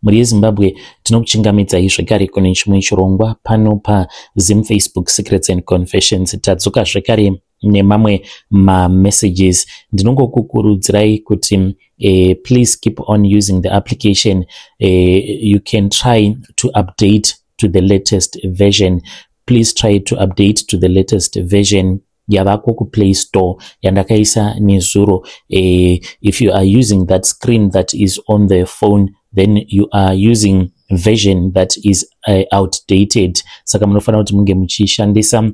muri Zimbabwe tinokuchingamidzai zvekare kune chimwe chirongwa pano paZim Facebook Secrets and Confessions. Tadzoka zvekare nemamwe messages. Ndinongokukurudzirai kuti please keep on using the application. You can try to update to the latest version. Please try to update to the latest version. Yavako ku Play Store yandakaisa nezuro. If you are using that screen that is on the phone, then you are using version that is outdated. Saka munofanira kuti munge muchishandisa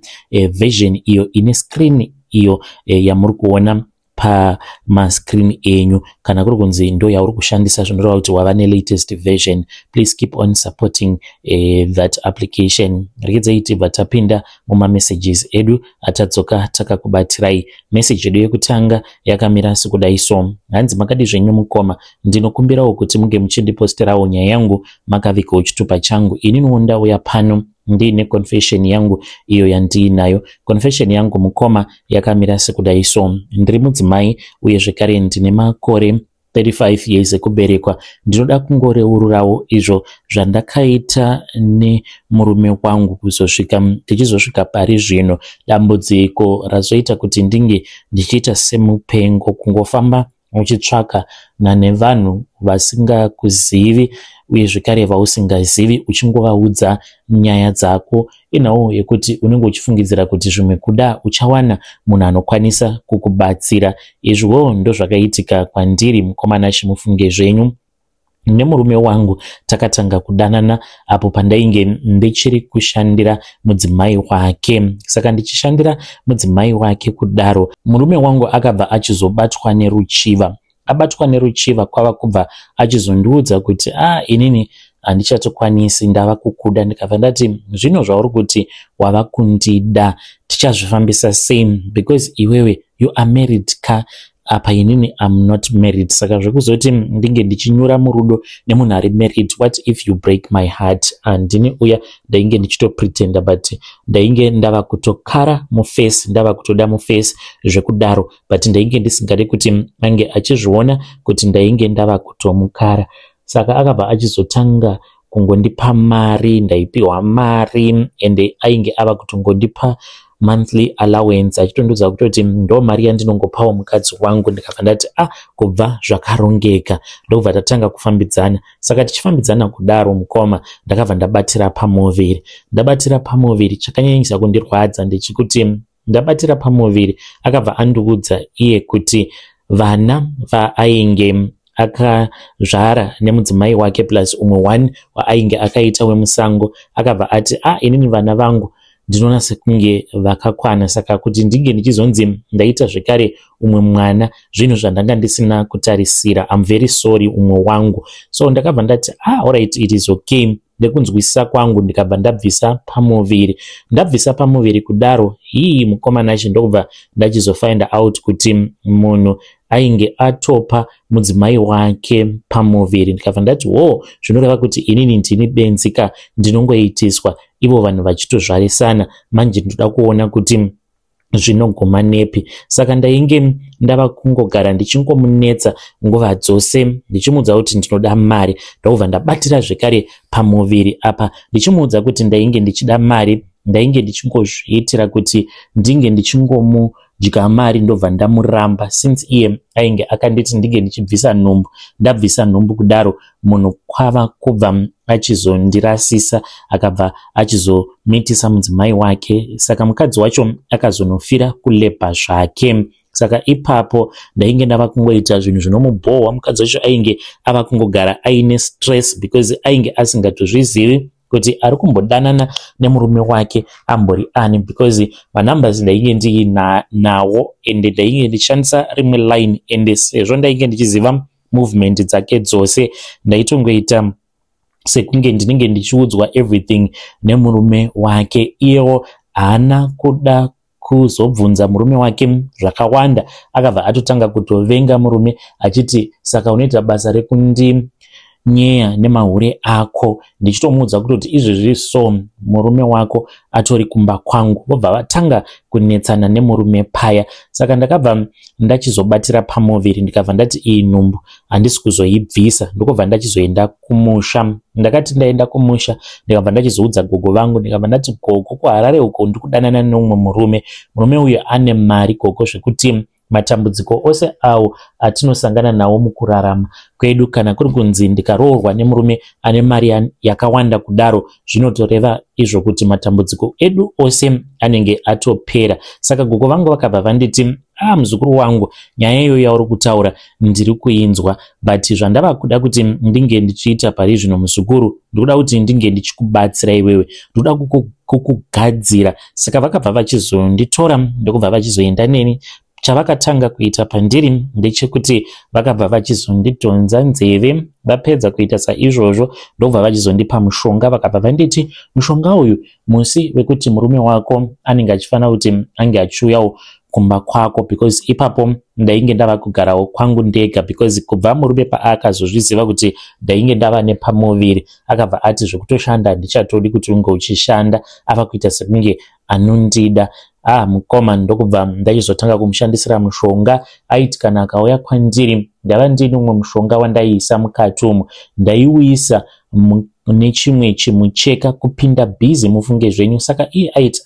version iyo ine screen iyo yamuri kuona pa screen enyu. Kana kuri kunzi ndo yauri kushandisa zvinoreva kuti wava ne latest version. Please keep on supporting that application. Rekedzai tibva tapinda muma messages edu atadzoka takakubatirai. Message edu yekutanga yakamira sekudai so: hanzi makadi zvenyu mukoma, ndinokumbirawo kuti munge muchindiposterawo nyaya yangu makavikawo chitupa changu. Ininiwo ndauya pano ndine confession yangu iyo yandiinayo. Confession yangu mukoma yakamira sekudai so: ndiri mudzimai uye zvekare ndine makore 35 years ekuberekwa. Ndinoda kungoreururawo izvo zvandakaita nemurume wangu kuzosvika tichizosvika pari zvino, dambudziko razoita kuti ndinge ndichiita semupengo, kungofamba uchitsvaka nevanhu vasingakuzivi uye zvekare vausingazivi uchingovaudza nyaya dzako inawo yekuti unenge uchifungidzira kuti zvimwe kuda uchawana munhu anokwanisa kukubatsira. Izvo ndo zvakaitika kwandiri mukomana chimufunge zvenyu. Nemurume wangu takatanga kudanana apo pandainge ndichiri kushandira mudzimai wake. Saka ndichishandira mudzimai wake kudaro, murume wangu akabva achizobatwa neruchiva. Abatwa neruchiva kwava kubva achizondiudza kuti inini handichatokwanisi, ndava kukuda. Ndikabva ndati zvino zvauri kuti wava kundida tichazvifambisa same, because iwewe you are married ka apa inini I'm not married. Saka zvekuzoti ndinge ndichinyura murudo nemunhu ari married, what if you break my heart? Ndini uya ndainge ndichito pretenda, but ndainge ndava kutokara muface, ndava kutoda muface zvekudaro, but ndainge ndisingade kuti ange achizviona kuti ndainge ndava kutomukara. Saka akabva achizotanga kungondipa mari, ndaipiwa mari, ende ainge ava kutongondipa monthly allowance, achitondiudza kutoti ndo mari yandinongopawo mukadzi wangu. Ndikabva ndati kubva zvakarongeka, ndobva tatanga kufambidzana. Saka tichifambidzana kudaro mukoma ndakabva ndabatira pamuviri. Ndabatira pamuviri chakanyanyisa kundirwadza ndechikuti ndabatira pamuviri akabva andiudza iye kuti vana vaainge akazvara nemudzimai wake plus umwe 1 waainge akaita wemusango, akabva ati inini vana vangu ndinoona sekunge vakakwana. Saka kuti ndinge ndichizonzi ndaita zvekare umwe mwana, zvinhu zvandanga ndisina kutarisira. I'm very sorry umwe wangu. So ndakabva ndati alright, it is okay. Nekunzwisisa kwangu ndikabva ndabvisa pamuviri. Ndabvisa pamuviri kudaro, mukomana acho ndokubva ndachizofind out kuti munhu ainge atopa mudzimai wake pamuviri. Ndikabva ndati zvinoreva kuti inini ndini benzika ndinongoitiswa, ivo vanhu vachitozvarisana. Manje ndoda kuona kuti zvinoguma nepi. Saka ndainge ndava kungogara ndichingomunetsa nguva dzose ndichimuudza kuti ndinoda mari. Ndobva ndabatira zvekare pamuviri apa ndichimuudza kuti ndainge ndichida mari, ndainge ndichingozviitira kuti ndinge ndichingomudya mari. Ndobva ndamuramba since iye ainge akanditi ndinge ndichibvisa nhumbu. Ndabvisa nhumbu kudaro, munhu kwava kubva achizondirasisa, akabva achizomitisa mudzimai wake. Saka mukadzi wacho akazonofira kulebha zvake. Saka ipapo ndainge ndava kungoita zvinhu zvinomubhohwa. Mukadzi wacho ainge ava kungogara aine stress because ainge asingatozvizivi kuti ari kumbodanana nemurume wake ambori ani, because manumbers ndainge ndiinawo ende ndainge ndichishandisa rimwe line, ende sezvo ndainge ndichiziva movement dzake dzose ndaitongoita sekunge ndinenge ndichiudzwa everything nemurume wake. Iyewo haana kuda kuzobvunza murume wake zvakawanda, akabva atotanga kutovenga murume achiti saka unoita basa nyeya nemahure ako ndichitomuudza kuti izvezvi so murume wako atori kumba kwangu. Vobva vatanga kunetsana nemurume paya. Saka ndakabva ndachizobatira pamoviri ndikabva ndati iyi nhumbu handisi kuzoibvisa, ndokubva ndachizoenda kumusha. Ndakati ndaenda kumusha ndikabva ndachizoudza gogo vangu ndikabva ndati gogo, kuHarare uko ndikudanana nomumwe murume uyu ane mari gogo zvekuti matambudziko ose awo atinosangana nawo mukurarama kwedu kana kuri kunzi ndikaroorwa nemurume ane mari yakawanda kudaro zvinotoreva izvo kuti matambudziko edu ose anenge atopera. Saka gogo vangu vakabva vanditi muzukuru wangu, nyaya iyoyo yauri kutaura ndiri kuinzwa, but zvandava kuda kuti ndinge ndichiita pari zvino muzukuru, ndikuda kuti ndinge ndichikubatsira iwewe, ndikuda kukugadzira. Saka vakabva vachizonditora ndokubva vachizoenda neni. Chavakatanga kuita pandiri ndechekuti vakabva vachizondidhonza nzeve. Vapedza kuita saizvozvo ndobva vachizondipa mushonga. Vakabva vanditi mushonga uyu musi wekuti murume wako anenge achifanira kuti ange achiuyawo kumba kwako, because ipapo ndainge ndava kugarawo kwangu ndega, because kubva murume paakazozviziva kuti ndainge ndava nepamoviri akabva ati zvekutoshanda handichatodi kuti unge uchishanda, ava kuita sekunge anondida. Mukoma ndokubva ndachizotanga kumushandisira mushonga. Aiti kana akauya kwandiri ndava ndine umwe mushonga wandaiisa mukati umo, ndaiuisa nechimwe chimucheka kupinda bhizi mufunge zvenyu. Saka iye aiti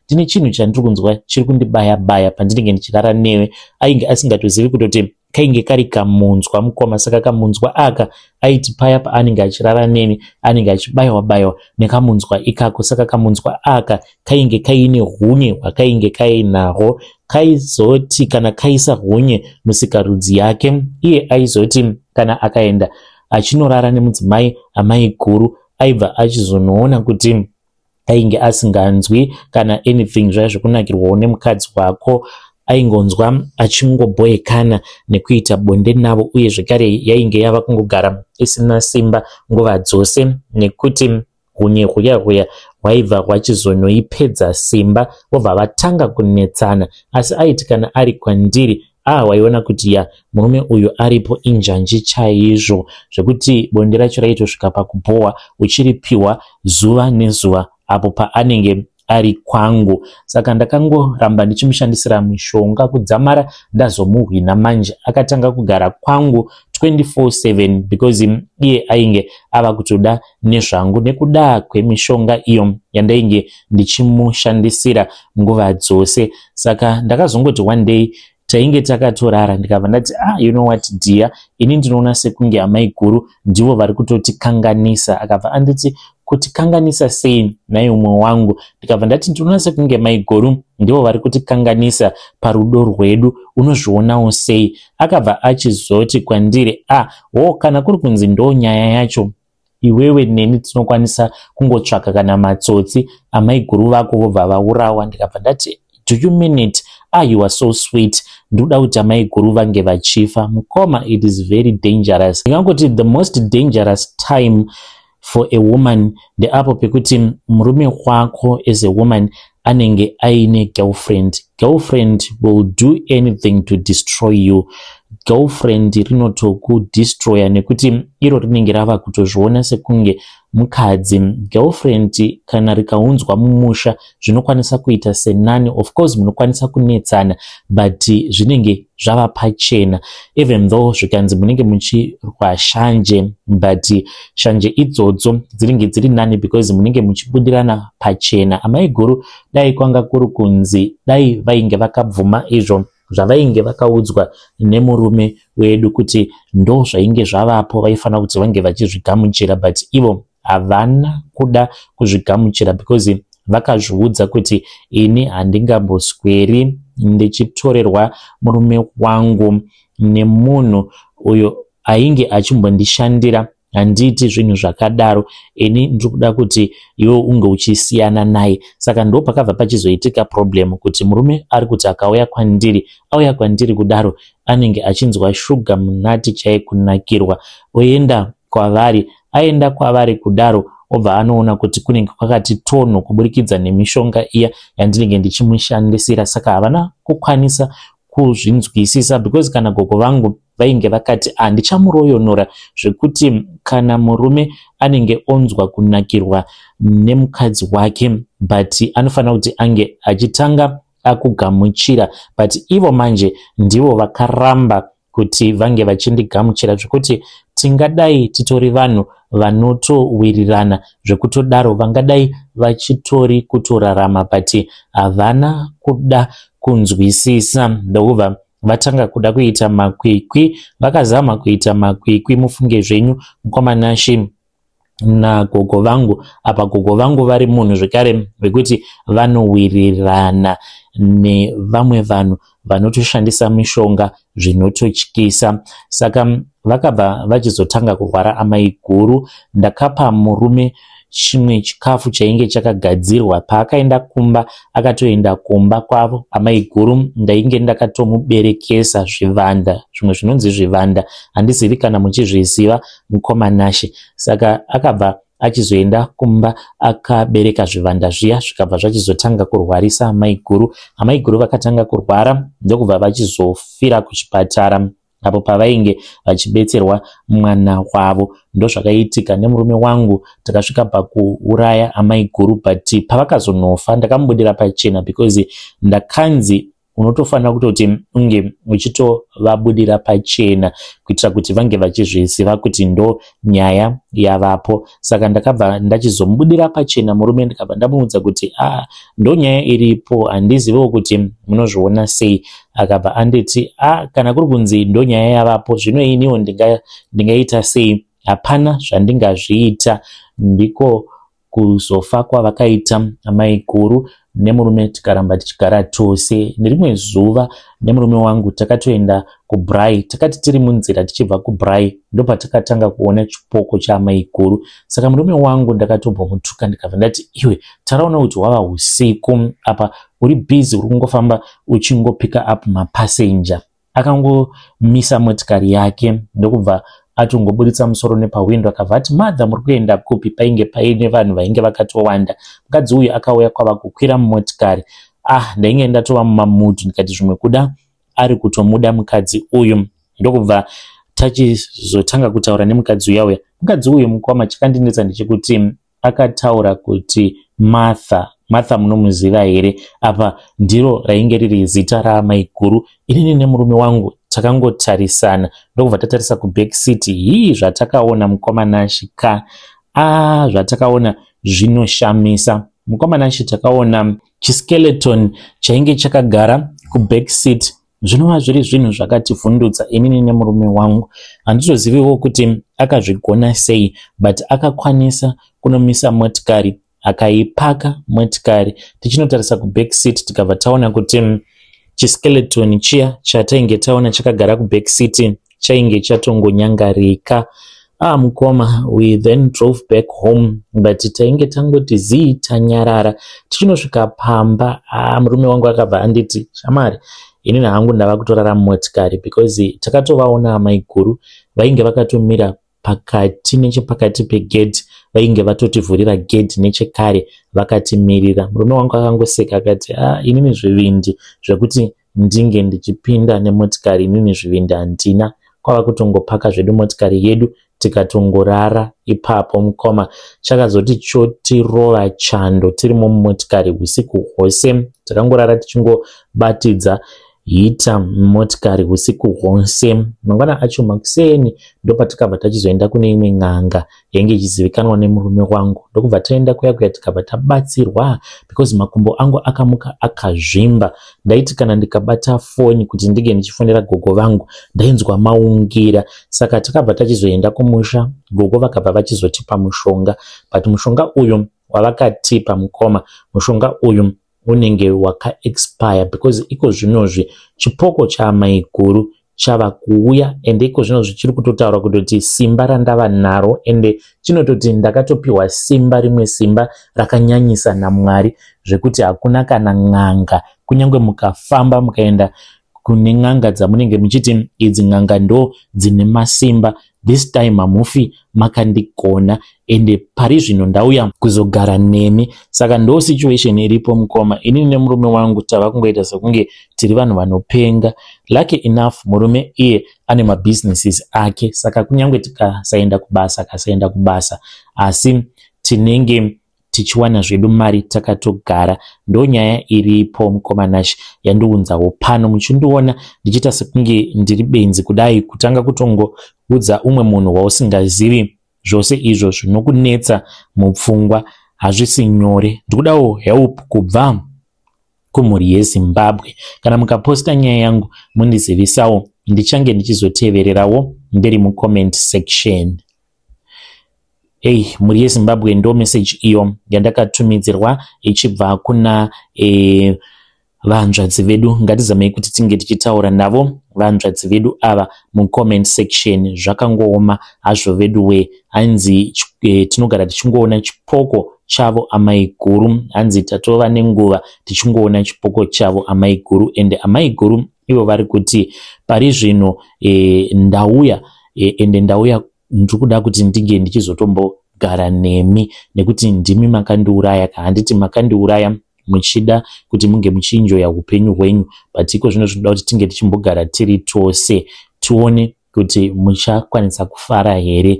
ndine chinhu chandiri kunzwa chiri kundibaya baya pandinenge ndichirara newe. Ainge asingatozivi kutoti kainge kari kamunzwa mukoma. Saka kamunzwa aka aiti paya paanenge achirara neni anenge achibayiwa bayiwa nekamunzwa ikako. Saka kamunzwa aka kainge kaine hunye hwakainge kainahwo. Kaizoti kana kaisa hunye musikarudzi yake, iye aizoti kana akaenda achinorara nemudzimai amai guru aibva achizonoona kuti ainge asinganzwi kana anything zvazvokunakirwawo nemukadzi wako, aingonzwa achingobhoekana nekuita bonde navo, uye zvekare yainge yava kungogara isina simba nguva dzose nekuti hunye huya hwaibva hwachizonoipedza simba. Vobva vatanga kunetsana, asi aiti kana ari kwandiri waiona kuti murume uyu aripo injanji chaizvo, zvekuti bonde racho raitosvika pakubhohwa uchiripiwa zuva nezuva apo paanenge ari kwangu. Saka ndakangoramba ndichimushandisira mishonga kudzamara ndazomuhwina manje akatanga kugara kwangu 24/7 because iye ainge ava kutoda nezvangu nekuda kwemishonga iyo yandainge ndichimushandisira nguva dzose. Saka ndakazongoti one day tainge takatorara ndikabva ndati you know what dear, ini ndinoona sekunge amai guru ndivo vari kutotikanganisa. Akabva anditi kutikanganisa sei naye umwe wangu? Ndikabva ndati ndinoona sekunge mai guru ndivo vari kutikanganisa parudo rwedu, unozvionawo sei? Akabva achizoti kwandiri kana kuri kunzi ndo nyaya yacho, iwewe neni tinokwanisa kungotsvaka kana matsotsi amai guru vako vobva vaurawa. Ndikabva ndati do you mean it? You are so sweet. Ndoda kuti amai guru vange vachifa. Mukoma, it is very dangerous. Ndingangoti the most dangerous time for a woman ndeapo pekuti murume wako as a woman anenge aine girlfriend. Girlfriend will do anything to destroy you. Girlfriend rinotokudestroya nekuti iro rinenge rava kutozviona sekunge mukadzi. Girlfriend kana rikaunzwa mumusha zvinokwanisa kuita senani. Of course munokwanisa kunetsana, but zvinenge zvava pachena, even though zvikanzi munenge muchirwa shanje, but shanje idzodzo dzinenge dziri nani because munenge muchibudirana pachena. Amai guru dai kwanga kuri kunzi dai vainge vakabvuma izvo zvavainge vakaudzwa nemurume wedu kuti ndo zvainge zvavapo, vaifanira kuti vange vachizvigamuchira, but ivo havana kuda kuzvigamuchira because vakazviudza kuti ini handingambosweri ndichitorerwa murume wangu nemunhu uyo ainge achimbondishandira. Handiti zvinhu zvakadaro, ini ndikuda kuti iwe unge uchisiyana naye. Saka ndo pakabva pachizoitika problem kuti murume ari kuti akauya kwandiri, auya kwandiri kudaro anenge achinzwa shuga munati chai kunakirwa, oenda kwavari, aenda kwavari kudaro obva anoona kuti kunenge kwakati tonho kuburikidza nemishonga iya yandinenge ndichimushandisira. Saka havana kukwanisa kuzvinzwisisa because kana gogo vangu vainge vakati ndichamuroyonora zvekuti kana murume anenge onzwa kunakirwa nemukadzi wake but anofanira kuti ange achitanga akugamuchira, but ivo manje ndivo vakaramba kuti vange vachindigamuchira zvekuti tingadai titori vanhu vanotowirirana zvekutodaro vangadai vachitori kutorarama but havana kuda kunzwisisa ndokubva vatanga kuda kuita makwikwi. Vakazama kuita makwikwi, mufunge zvenyu mukomanashi nagogo vangu, apa gogo vangu vari munhu zvekare vekuti vanowirirana nevamwe vanhu vanotoshandisa mishonga zvinototyisa. Saka vakabva vachizotanga kurwara amai guru. Ndakapa murume chimwe chikafu chainge chakagadzirwa. Paakaenda kumba akatoenda kumba kwavo amai guru, ndainge ndakatomuberekesa zvivanda, zvimwe zvinonzi zvivanda, handizivi kana muchizviziva mukomanashi. Saka akabva achizoenda kumba akabereka zvivanda zviya zvikabva zvachizotanga kurwarisa amai guru. Amai guru vakatanga kurwara ndokubva vachizofira kuchipatara apo pavainge vachibetserwa mwana wavo. Ndozvakaitika nemurume wangu, takasvika pakuuraya amai guru but pavakazonofa ndakamubudira pachena because ndakanzi unotofanira kutoti unge uchitovabudira pachena kuitira kuti vange vachizviziva kuti ndo nyaya yavapo. Saka ndakabva ndachizomubudira pachena murume, ndikabva ndamuudza kuti ndo nyaya iripo, handizivewo kuti munozviona sei. Akabva anditi kana kuri kunzi ndo nyaya yavapo, zvino iniwo ndingaita sei? Hapana zvandingazviita. Ndiko kuzofa kwavakaita amai guru nemurume tikaramba tichigara tose. Nerimwe zuva nemurume wangu takatoenda kuBrai, takati tiri munzira tichibva kuBrai ndopatakatanga kuona chipoko chaamai guru. Saka murume wangu ndakatombomutuka ndikabva ndati, iwe taraona kuti wava usiku apa uri busy uri kungofamba uchingopika up mapassenger. Akangomisa motikari yake ndokubva atongoburitsa musoro nepawindo akabva ati, madha muri kuenda kupi? Painge paine vanhu vainge vakatowanda. Mukadzi uyu akauya kwava kukwira mumotikari. Ndainge ndatova mumamudu ndikati zvimwe kuda ari kutomuda mukadzi uyu. Ndokubva tachizotanga kutaura nemukadzi uyauya. Mukadzi uyu mukoma chakandinetsa ndechekuti akataura kuti Martha munomuziva here? Apa ndiro rainge riri zita raamai guru. Inini nemurume wangu takangotarisana ndokubva tatarisa kuback seat. Zvatakaona mukomanashi zvatakaona zvinoshamisa. Mukomanashi takaona chiskeleton chainge chakagara kuback seat. Zvinova zviri zvinhu zvakativhundutsa inini nemurume wangu. Handitoziviwo kuti akazvigona sei but akakwanisa kunomisa motikari akaipaka motikari. Tichinotarisa kuback seat tikabva taona kuti chiskeleton chiya chatainge taona chakagara kuback seat chainge chatongonyangarika. Mukoma, we then drove back home but tainge tangoti zii tanyarara. Tichinosvika pamba murume wangu akabva anditi, shamari inini hangu ndava kutorara mumotikari because takatovaona amai guru vainge vakatomira pakati nechepakati pegedhi, vainge vatotivhurira gedhi nechekare vakatimirira. Murume wangu akangoseka akati, inini zvivindi zvekuti ndinge ndichipinda nemotikari, inini zvivindi handina. Kwava kutongopaka zvedu motikari yedu tikatongorara ipapo. Mukoma, chakazoti chotirova chando tirimo mumotikari usiku hwose. Takangorara tichingobatidza hita motikari usiku hwose. Mangwana acho makuseni ndopatakabva tachizoenda kune imwe n'anga yainge ichizivikanwa nemurume wangu. Ndokubva taenda kuya tikabva tabatsirwa because makumbo angu akamuka akazvimba. Ndaiti kana ndikabata foni kuti ndige ndichifonera gogo vangu ndainzwa maungira. Saka takabva tachizoenda kumusha. Gogo vakabva vachizotipa mushonga but mushonga uyu wavakatipa mukoma, mushonga uyu unenge waka expire because iko zvinozvi chipoko chaamai guru chava kuuya ende iko zvinozvi chiri kutotaura kutoti simba randava naro ende chinototi ndakatopiwa simba, rimwe simba rakanyanyisa naMwari zvekuti hakuna kana n'anga kunyange mukafamba mukaenda kune ng'anga dzamunenge muchiti idzi ng'anga ndo dzine masimba, this time hamufi makandigona ende pari zvino ndauya kuzogara nemi. Saka ndo situation iripo mukoma. Ini nemurume wangu tava kungoita sekunge tiri vanhu vanopenga. Lucky enough murume iye ane mabusinesses ake, saka kunyange tikasaenda kubasa asi tinenge tichiwana zvedu mari takatogara. Ndo nyaya iripo mukoma Nashi yandiunzawo pano. Muchindiona ndichita sekunge ndiri benzi kudai, kutanga kutongoudza umwe munhu wausingazivi zvose izvo zvinokunetsa mupfungwa hazvisi nyore. Ndikudawo help kubva kumhuri yeZimbabwe. Kana mukaposta nyaya yangu mundizivisawo, ndichange ndichizotevererawo ndiri mucomment section. Muri yeZimbabwe ndo message iyo yandakatumidzirwa ichibva kuna vanzvadzi vedu. Ngatizamei kuti tinge tichitaura navo vanzvadzi vedu ava mucomment section. Zvakangooma hazvo vedu we. Hanzi tinogara tichingoona chipoko chavo amai guru. Hanzi tatova nenguva tichingoona chipoko chavo amai guru. Ende amai guru ivo vari kuti pari zvino ndauya ende ndauya ndikuda kuti ndige ndichizotombogara nemi nekuti ndimi makandiuraya. Handiti makandiuraya muchida kuti munge muchinjoya upenyu hwenyu, but iko zvino zvinoda kuti tinge tichimbogara tiri tose tuone kuti muchakwanisa kufara here.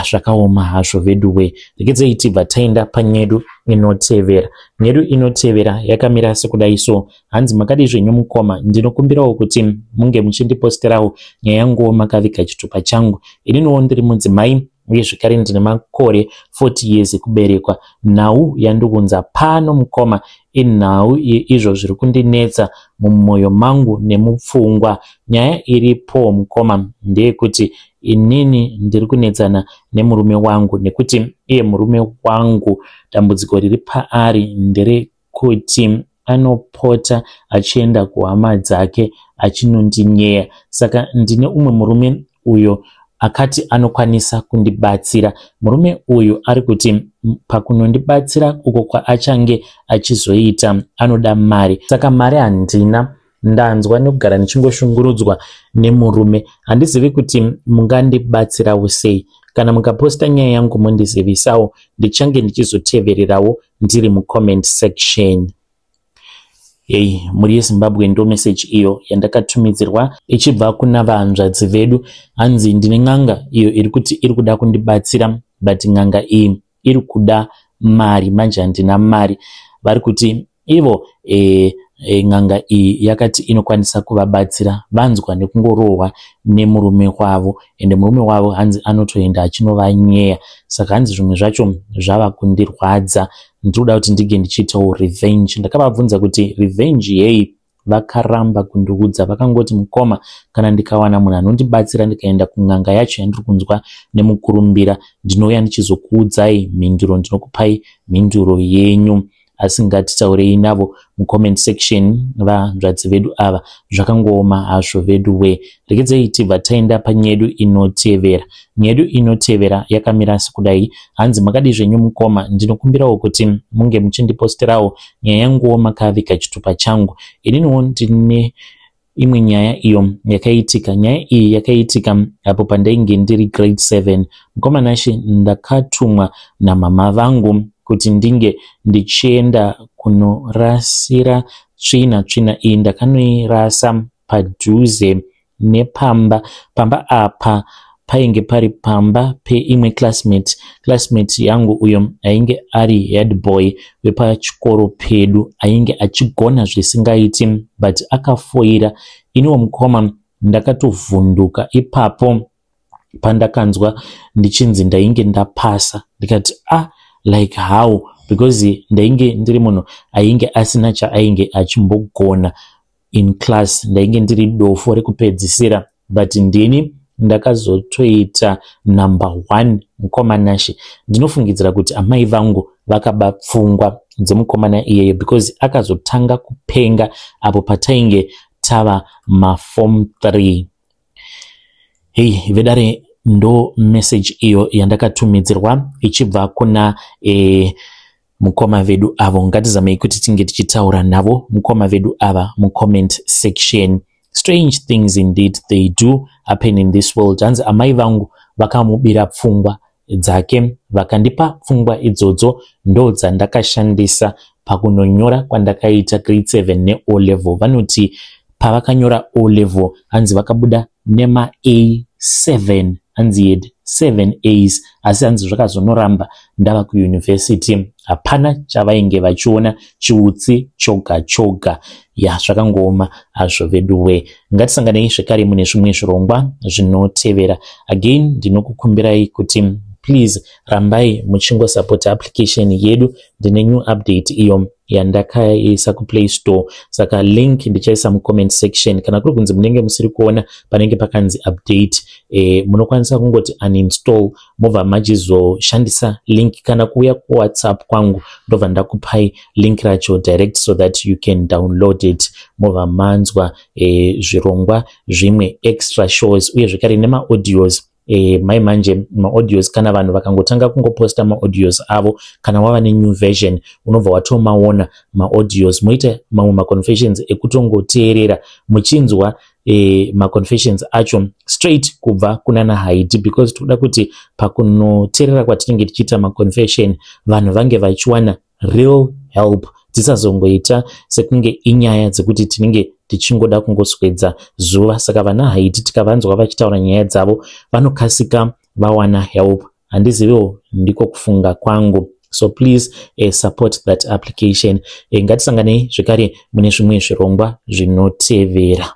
Zvakaoma hazvo vedu we. Regedzei tibva taenda panyedu inotevera. Nyedu inotevera yakamira sekudai so. Hanzi makadi zvenyu mukoma, ndinokumbirawo kuti munge muchindiposterawo nyaya yangu makaviga chitupa changu. Ininowo ndiri mudzimai uye zvekare ndine makore 40 years kuberekwa. Nhau yandiunza pano mukoma inhau izvo zviri kundinetsa mumwoyo mangu nemupfungwa. Nyaya iripo mukoma ndeyekuti inini ndiri kunetsana nemurume wangu, nekuti iye murume wangu dambudziko riri paari nderekuti anopota achienda kuhama dzake achinondinyeya. Saka ndine umwe murume uyo akati anokwanisa kundibatsira. Murume uyu ari kuti pakunondibatsira uko kwaachange achizoita anoda mari. Saka mari handina. Ndanzwa nekugara nichingoshungurudzwa nemurume. Handizivi kuti mungandibatsirawo sei. Kana mukaposta nyaya yangu mundizivisawo, ndichange ndichizotevererawo ndiri mucomment section. Muri yeZimbabwe ndo message iyo yandakatumidzirwa ichibva kuna vanzvadzi vedu. Hanzi ndine ng'anga iyo iri kuti iri kuda kundibatsira, but ng'anga iyi iri kuda mari. Manje handina mari. Vari kuti ivo ng'anga iyi yakati inokwanisa kuvabatsira. Vanzwa nekungorohwa nemurume wavo, ende murume wavo hanzi anotoenda achinovanyeya. Saka hanzi zvimwe zvacho zvava kundirwadza. Ndinoda kuti ndige ndichiitawo revenge. Ndakavabvunza kuti revenge yei, vakaramba kundiudza. Vakangoti mukoma, kana ndikawana munhu anondibatsira ndikaenda kung'anga yacho yandiri kunzwa nemukurumbira, ndinouya ndichizokuudzai mhinduro, ndinokupai mhinduro yenyu. Asi ngatitaurei navo mucomment section vanzvadzi vedu ava. Zvakangooma hazvo vedu we. Regedzei tibva taenda panyedu inotevera. Nyedu inotevera yakamira sekudai. Hanzi makadi zvenyu mukoma, ndinokumbirawo kuti munge muchindiposterawo nyaya yanguwo makaviga chitupa changu. Ininiwo ndine imwe nyaya iyo yakaitika. Nyaya iyi yakaitika apo pandainge ndiri grade 7. Mukoma Nashi ndakatumwa namama vangu kuti ndinge ndichienda kunorasira tsvina. Tsvina iyi ndakanoirasa padhuze nepamba. Pamba apa painge pari pamba peimwe classmate yangu uyo ainge ari head boy wepachikoro pedu. Ainge achigona zvisingaiti, but akafoira. Iniwo mukoma ndakatovhunduka ipapo pandakanzwa ndichinzi ndainge ndapasa. Ndikati like how? Because ndainge ndiri munhu ainge asina chaainge achimbogona in class. Ndainge ndiri dofo rekupedzisira, but ndini ndakazotoita number 1 mukoma Nashi. Ndinofungidzira kuti amai vangu vakaba pfungwa dzemukomana iyeyo, because akazotanga kupenga apo patainge tava maform 3. Vedare ndo message iyo yandakatumidzirwa ichibva kuna mukoma vedu avo. Ngatizamei kuti tinge tichitaura navo mukoma vedu ava mucomment section. strange things indeed they do happen in this world. Hanzi amai vangu vakamubira pfungwa dzake vakandipa pfungwa idzodzo ndo dzandakashandisa pakunonyora kwandakaita grade 7 ne-O level. Vanoti pavakanyora O level hanzi vakabuda nema A7, hanzi had 7 A's, asi hanzi zvakazonoramba ndava kuuniversity hapana chavainge vachiona chiutsi choga choga. Ya zvakangoma hazvo veduwe. Ngatisanganei zvekare mune zvimwe zvirongwa zvinotevera. Again ndinokukumbirai kuti please rambai muchingo support application yedu. Ndine new update iyo yandakaisa kuPlay Store, saka link ndichaisa mucomment section. Kana kuri kunzi munenge musiri kuona panenge pakanzi update, munokwanisa kungoti uninstall mobva machizoshandisa link kana kuuya ku WhatsApp kwangu ndobva ndakupai link racho direct so that you can download it. Mobva manzwa zvirongwa zvimwe extra shows uye zvekare nema audios. Mai manje ma-audios kana vanhu vakangotanga kungoposta ma-audios avo, kana wava ne-new version unobva watomaona ma-audios. Moita mamwe ma-confessions ekutongoteerera muchinzwa ma-confessions acho straight kubva kuna naHaiti, because toda kuti pakunoteerera kwatinenge tichiita ma-confession vanhu vange vachiwana real help, tisazongoita sekunge inyaya dzekuti tinenge tichingoda kungoswedza zuva. Saka vanaHaiti tikavanzwa vachitaura nyaya dzavo vanokasika vawana help. Handiziviwo ndiko kufunga kwangu. So please support that application. Ngatisanganei zvekare mune zvimwe zvirongwa zvinotevera.